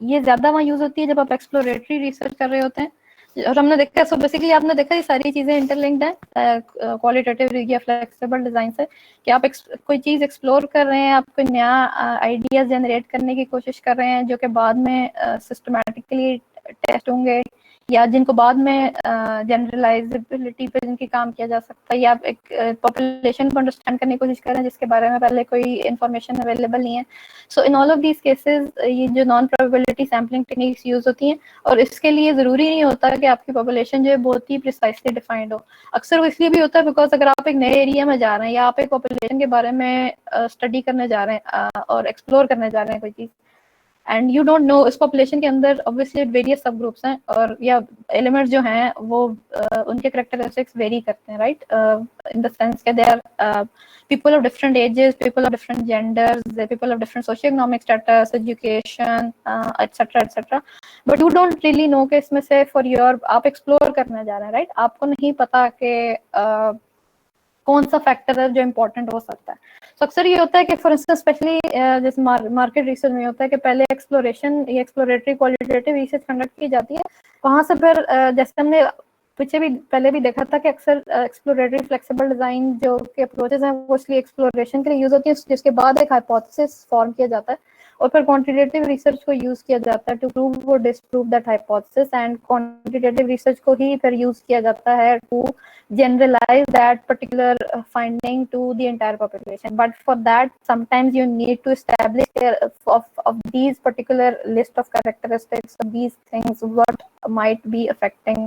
ये ज्यादा वहाँ यूज होती है जब आप एक्सप्लोरेटरी रिसर्च कर रहे होते हैं. और हमने देखा, सो बेसिकली आपने देखा ये सारी चीजें इंटरलिंक्ड हैं क्वालिटेटिव या फ्लेक्सिबल डिजाइन से, कि आप कोई चीज एक्सप्लोर कर रहे हैं, आप कोई नया आइडिया जनरेट करने की कोशिश कर रहे हैं जो कि बाद में सिस्टमैटिकली टेस्ट होंगे या जिनको बाद में जनरलाइजेबिलिटी पे जिनकी काम किया जा सकता है, या आप एक पॉपुलेशन को अंडरस्टैंड करने की कोशिश कर रहे हैं जिसके बारे में पहले कोई इन्फॉर्मेशन अवेलेबल नहीं है. So in all of these cases ये जो non probability sampling techniques use होती हैं. और इसके लिए जरूरी नहीं होता कि आपकी पॉपुलेशन जो है बहुत ही प्रिसाइसली डिफाइंड हो. अक्सर वो इसलिए भी होता है बिकॉज अगर आप एक नए एरिया में जा रहे हैं या आप एक पॉपुलेशन के बारे में स्टडी करने जा रहे हैं और एक्सप्लोर करने जा रहे हैं कोई चीज, एंड यू डोंट नो इस पॉपुलेशन के अंदर ऑब्वियसली वेरियस सब ग्रुप्स हैं और या एलिमेंट्स जो हैं वो उनके करेक्टरिस्टिक्स वेरी करते हैं, राइट, इन द सेंस के they are people of different ages, people of different genders, people of different socioeconomic status, education, etc. etc. But you don't really know कि इसमें से for your आप explore करने जा रहे हैं, right? आपको नहीं पता कि कौन सा फैक्टर है जो इम्पोर्टेंट हो सकता है. तो अक्सर ये होता है कि फॉर इंस्टेंस स्पेशली जैसे मार्केट रिसर्च में होता है कि पहले एक्सप्लोरेशन या एक्सप्लोरेटरी क्वालिटेटिव रिसर्च कंडक्ट की जाती है. वहां से फिर जैसे हमने पहले भी देखा था कि अक्सर एक्सप्लोरेटरी फ्लेक्सिबल डिजाइन जो के अप्रोचेस हैं वो इसलिए एक्सप्लोरेशन के लिए यूज होती है, जिसके बाद एक हाइपोथेसिस फॉर्म किया जाता है और फिर क्वांटिटेटिव रिसर्च को यूज किया जाता है टू प्रूव और disprove that hypothesis, and quantitative research को ही फिर यूज किया जाता है to generalize that particular finding to the entire population. But for that sometimes you need to establish of these particular list of characteristics of these things what might be affecting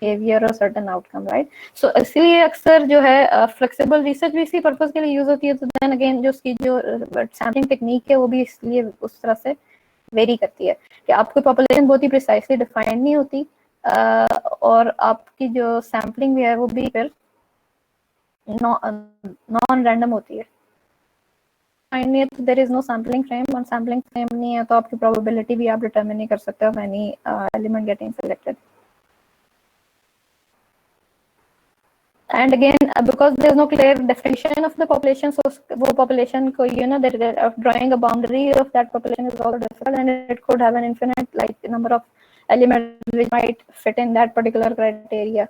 behavior or certain outcome, right? So इसलिए अक्सर जो है flexible research भी इसी purpose के लिए use होती है. तो then again जो उसकी जो सैम्पलिंग टेक्निक है वो भी इसलिए उस तरह से वेरी करती है कि आपकी पॉपुलेशन बहुत ही प्रिसाइसली डिफाइंड नहीं होती और आपकी जो सैम्पलिंग भी है वो भी फिर नॉन रैंडम होती है. नहीं है तो there is no sampling frame, और सैम्पलिंग फ्रेम नहीं है तो आपकी प्रोबेबिलिटी भी आप डिटरमिन नहीं कर सकते of any element getting selected. And again, because there's no clear definition of the population, so वो population को drawing a boundary of that population is also difficult, and it could have an infinite number of elements which might fit in that particular criteria.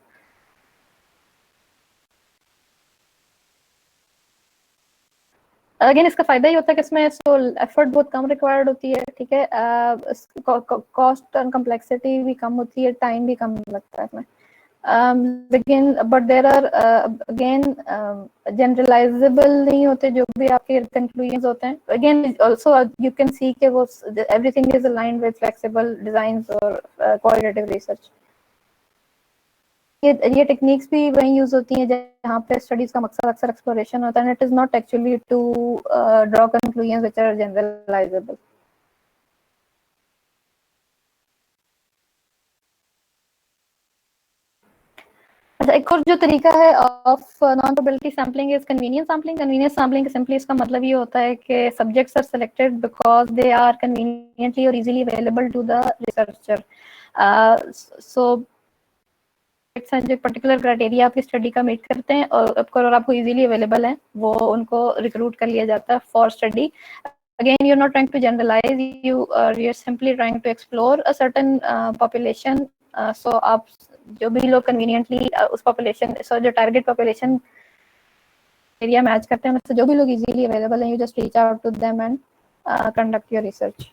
Again इसका फायदा ये होता है कि इसमें तो एफर्ट बहुत कम रिक्वायर्ड होती है, ठीक है, कॉस्ट और कम्प्लेक्सिटी भी कम होती है, टाइम भी कम लगता है इसमें. again but there are again generalizable नहीं होते जो भी आपके conclusions होते हैं. Again also you can see कि वो everything is aligned with flexible designs or qualitative research. ये टेक्निक्स भी वहीं यूज होती हैं जहाँ पे स्टडीज का मकसद अक्सर एक्सप्लोरेशन होता है. It is not actually to draw conclusions which are generalisable. अच्छा, एक और जो तरीका है of non probability sampling is convenience sampling. Convenience sampling simply इसका मतलब ये होता है कि subjects are selected because they are conveniently और easily available to the researcher. So जो पर्टिकुलर क्राइटेरिया आपकी स्टडी का मीट करते हैं और आपको इजीली अवेलेबल है, वो उनको रिक्रूट कर लिया जाता है for study. Again, you're not trying to generalize, you're simply trying to explore a certain population. So आप जो भी लोग conveniently उस population, so जो target population area मैच करते हैं, उससे जो भी लोग easily available हैं, you just reach out to them and conduct your research.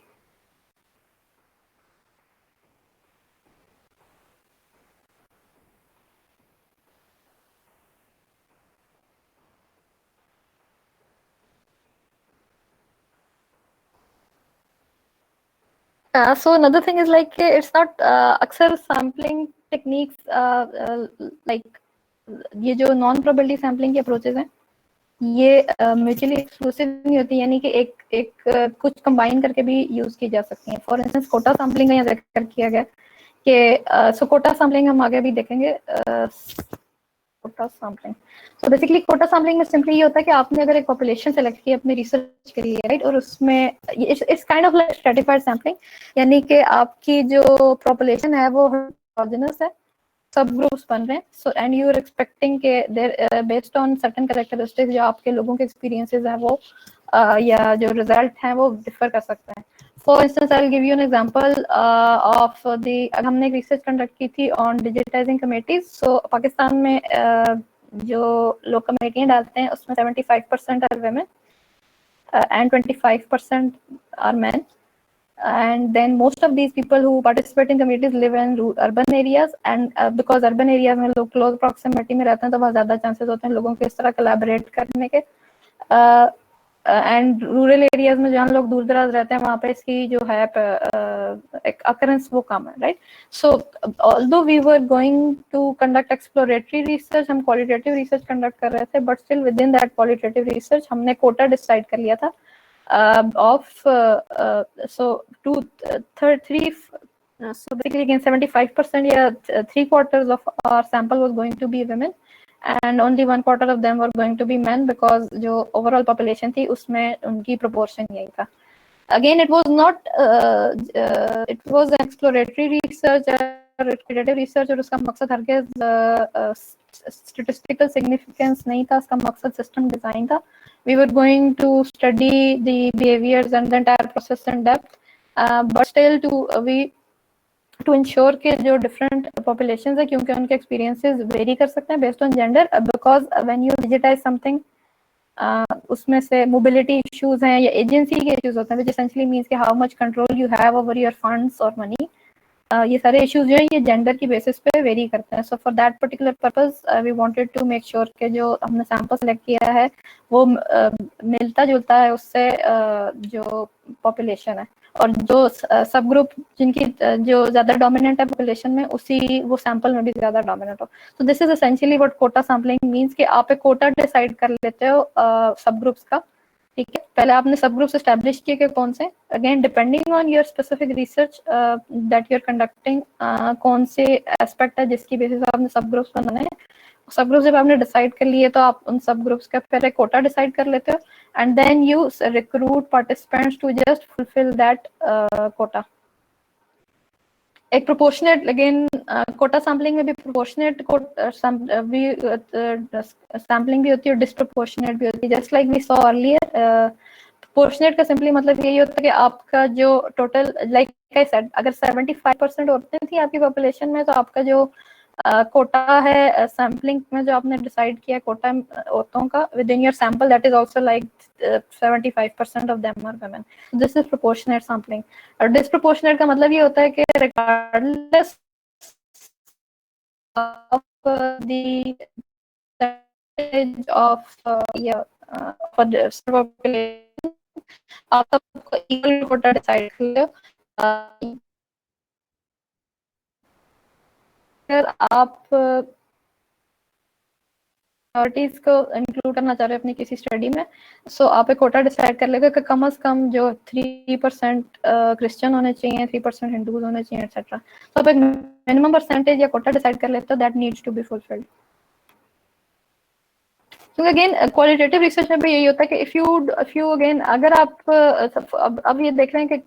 So another thing is like it's not अक्सर sampling techniques like ये जो नॉन प्रोबेबिलिटी सैम्पलिंग की अप्रोचेस हैं, ये म्यूचुअली एक्सक्लूसिव नहीं होती, यानी कि एक कुछ कंबाइन करके भी यूज की जा सकती हैं. फॉर इंस्टेंस कोटा सैम्पलिंग का यहाँ जिक्र किया गया कि सो कोटा सैम्पलिंग हम आगे भी देखेंगे. Quota sampling, so basically quota sampling में सिंपली ये होता है कि आपने अगर एक पॉपुलेशन सेलेक्ट की अपनी रिसर्च के लिए, राइट, और उसमें it's kind of like stratified sampling, यानी कि आपकी जो पॉपुलेशन है वो हेटेरोजेनस है, सब ग्रुप्स बन रहे हैं. So and you are expecting के there based on certain characteristics जो आपके लोगों के एक्सपीरियंसेस हैं वो या जो रिजल्ट हैं वो डिफर कर सकते हैं. For instance I will give you an example of the, हमने एक रिसर्च कंडक्ट की थी ऑन डिजिटाइजिंग कमेटीज. सो पाकिस्तान में जो लोग कमेटियां डालते हैं उसमें 75% are women and 25% are men. And then most of these people who participate in committees live in urban areas, and because urban areas में लोग close proximity में रहते हैं तो बहुत ज़्यादा chances होते हैं लोगों के इस तरह collaborate करने के. एंड रूरल एरियाज में जहाँ लोग दूर दराज रहते हैं वहाँ पे इसकी जो है अकरेंस वो कम है, right. So although we were going to conduct exploratory research, हम क्वालिटेटिव रिसर्च कंडक्ट कर रहे थे, but still within that qualitative research हमने कोटा डिसाइड कर लिया था ऑफ सो 3 again 75% या 3/4 of our sample was going to be women and only 1/4 of them were going to be men, because जो overall population थी उसमें उनकी proportion यही था. Again it was not it was an exploratory research or qualitative research, और उसका मकसद हरगिज़ statistical significance नहीं था, उसका मकसद system design था. We were going to study the behaviors and the entire process in depth, but still to ensure कि जो different populations है, क्योंकि उनके experiences vary कर सकते हैं based on gender, because when you digitize something उसमें से mobility issues हैं या agency के issues होते हैं, which essentially means कि how much control you have over your funds or money. ये सारे issues जो हैं ये gender की basis पे vary करते हैं. So for that particular purpose we wanted to make sure कि जो हमने sample select किया है वो मिलता जुलता है उससे जो population है, और जो सब ग्रुप जिनकी जो ज्यादा डोमिनेंट है पॉपुलेशन में उसी वो सैंपल में भी ज्यादा डोमिनेंट हो. तो this is essentially what quota sampling means कि आप एक कोटा डिसाइड कर लेते हो सब ग्रुप्स का, ठीक है. पहले आपने सब ग्रुप्स एस्टैब्लिश किए कि कौन से, again depending on your specific research that you are conducting, कौन से एस्पेक्ट है जिसकी बेसिस पे आपने सब ग्रुप्स बनाने हैं. सब ग्रुप जब आपने डिसाइड कर लिए तो आप उन सब ग्रुप्स का फिर एक कोटा डिसाइड कर लेते हो, and then you recruit participants to just fulfill that quota. एक प्रोपोर्शनेट अगेन कोटा सैम्पलिंग में भी प्रोपोर्शनेट सैम्पलिंग भी होती है और डिस्प्रोपोर्शनेट भी होती है, just like we saw earlier. Proportionate का सिंपली मतलब यही होता है कि आपका जो टोटल, लाइक आई सेड, अगर 75% औरतें थी आपकी पॉपुलेशन में, तो आपका जो कोटा है सैम्पलिंग में जो आपने डिसाइड किया कोटा औरतों का with in your sample, that is also like 75% of them are women. This is proportionate sampling. और डिस्प्रोपोर्शनेट का मतलब ये होता है कि regardless of the of population, आप सबको इक्वल कोटा डिसाइड कर लो। अगर आप माइनॉरिटीज को इंक्लूड करना चाह रहे हैं अपनी किसी स्टडी में, सो आप एक कोटा डिसाइड कर लेगा कि कम से कम जो 3% क्रिश्चियन होने चाहिए, 3% हिंदूज होने चाहिए, एक्सेट्रा। तो आप एक मिनिमम परसेंटेज या कोटा डिसाइड कर लेते हो, that needs to be fulfilled. क्योंकि अगेन क्वालिटेटिव रिसर्च में भी यही होता है कि इफ यू अगेन, अगर आप अब ये देख रहे हैं कि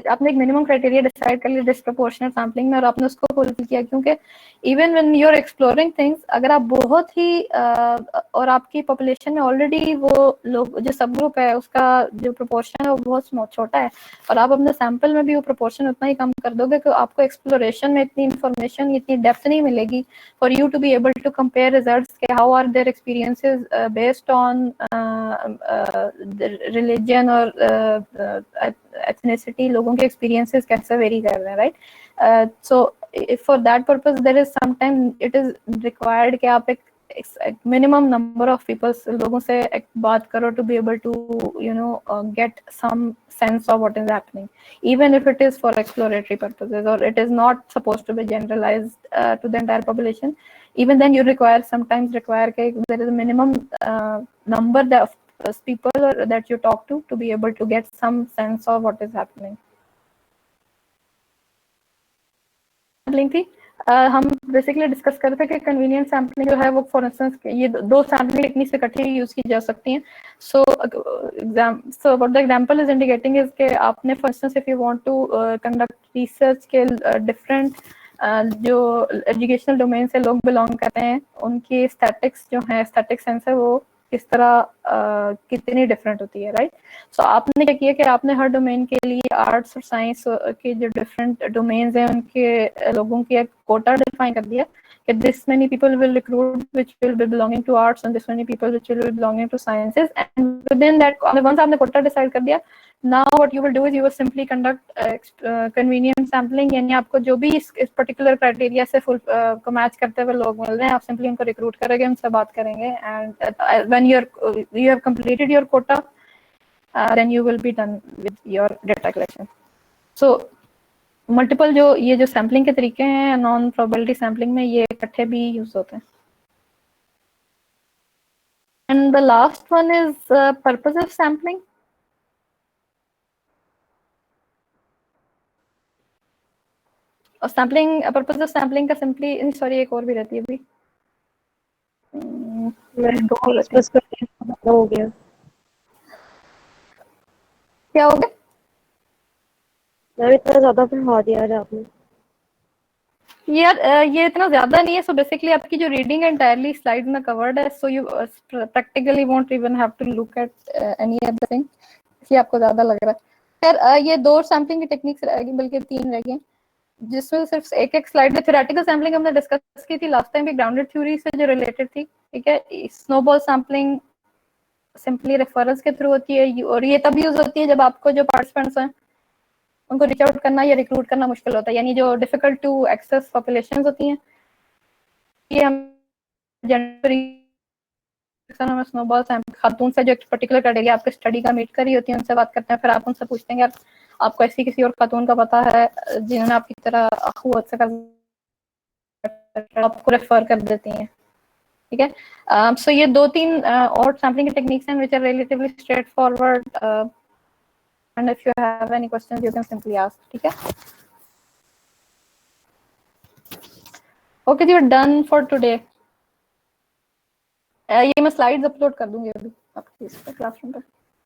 आपने एक मिनिमम क्राइटेरिया डिसाइड कर लिया डिस्प्रोपोर्शनल सैम्पलिंग में और आपने उसको फुलफिल किया, क्योंकि even when you are exploring things, अगर आप बहुत ही और आपकी पॉपुलेशन में ऑलरेडी वो लोग जो सब ग्रुप है उसका जो प्रोपोर्शन है वो बहुत छोटा है, और आप अपने सैंपल में भी वो प्रोपोर्शन उतना ही कम कर दोगे कि आपको एक्सप्लोरेशन में इतनी इंफॉर्मेशन, इतनी डेप्थ नहीं मिलेगी for you to be able to compare results के how are their experiences based on religion और एथनिसिटी, लोगों के एक्सपीरियंसेस कैसे वेरी कर रहे हैं, right. So for that purpose there is sometime it is required कि आप एक मिनिमम नंबर ऑफ पीपल्स, लोगों से एक बात करो to be able to you know get some sense of what is happening, even if it is for exploratory purposes or it is not supposed to be generalized to the entire population. Even then you sometimes require there is a minimum number of people that you talk to be able to get some sense of what is happening. Sampling थी, हम basically discuss कर रहे थे कि convenient sampling जो है वो for instance ये दो सैम्पलिंग टेक्निक से इकट्ठी यूज की जा सकती हैं। So what the example is indicating is के आपने for instance if you want to conduct research के डिफरेंट जो एजुकेशनल डोमेन से लोग बिलोंग करते हैं, उनकी स्टैटिक्स जो है, स्टैटिक सेंस है वो किस तरह कितनी डिफरेंट होती है, राइट। सो आपने क्या किया कि आपने हर डोमेन के लिए आर्ट्स और साइंस के जो डिफरेंट डोमेन्स हैं उनके लोगों की एक कोटा डिफाइन कर दिया कि this many people will recruit which will be belonging to arts and this many people which will be belonging to sciences, and within that once आपने कोटा डिसाइड कर दिया, now what you will do is you will simply conduct convenient sampling, यानी आपको जो भी इस particular criteria से full को मैच करते हुए लोग मिल रहे हैं, आप सिंपली उनको रिक्रूट करेंगे, उनसे बात करेंगे, and when you have completed your quota, then you will be done with your data collection. So multiple जो ये जो सैम्पलिंग के तरीके हैं नॉन प्रोबेबिलिटी सैम्पलिंग में, ये इकट्ठे भी यूज होते हैं। And the last one is purposive sampling. और सैम्पलिंग, पर्पस ऑफ सैम्पलिंग का सिंपली, सॉरी एक और भी रहती है अभी, हो गया, क्या हो गया? मैं इतना ज्यादा पढ़ा दिया है आपने यार ये इतना ज्यादा नहीं है। सो बेसिकली आपकी जो रीडिंग है एंटायरली स्लाइड में कवर्ड है, so you practically won't even have to look at any other thing, इसलिए आपको ज्यादा लग रहा है। खैर ये दो सैम्पलिंग की टेक्निक्स रहेगी, बल्कि तीन रहेगी, जिसमें सिर्फ एक स्लाइड में थ्योरेटिकल सैम्पलिंग हमने डिस्कस की थी लास्ट टाइम भी, ग्राउंडेड थ्योरी से जो रिलेटेड थी, ठीक है। स्नोबॉल सैम्पलिंग सिंपली रेफरेंस के थ्रू होती है, और ये तब यूज होती है जब आपको जो पार्टिसिपेंट्स हैं उनको रीच आउट करना या रिक्रूट करना मुश्किल होता है, यानी जो डिफिकल्ट टू एक्सेस पॉपुलेशंस होती हैं, ये हम हमें स्नोबॉल खातून से जो एक पर्टिकुलर क्राइटेरिया आपके स्टडी का मीट कर रही होती है, उनसे बात करते हैं, फिर आप उनसे पूछते हैं यार आपको ऐसी किसी और खातून का पता है जिन्होंने आपकी तरह अखुवत से आपको रेफर कर देती हैं, ठीक है। सो ये दो तीन और सैम्पलिंग की टेक्निक्स हैं which are relatively straightforward, and if you have any questions you can simply ask, ठीक है। ओके जी, we are done for today. ये मैं स्लाइड्स अपलोड कर दूंगी अभी आपके क्लासरूम पे।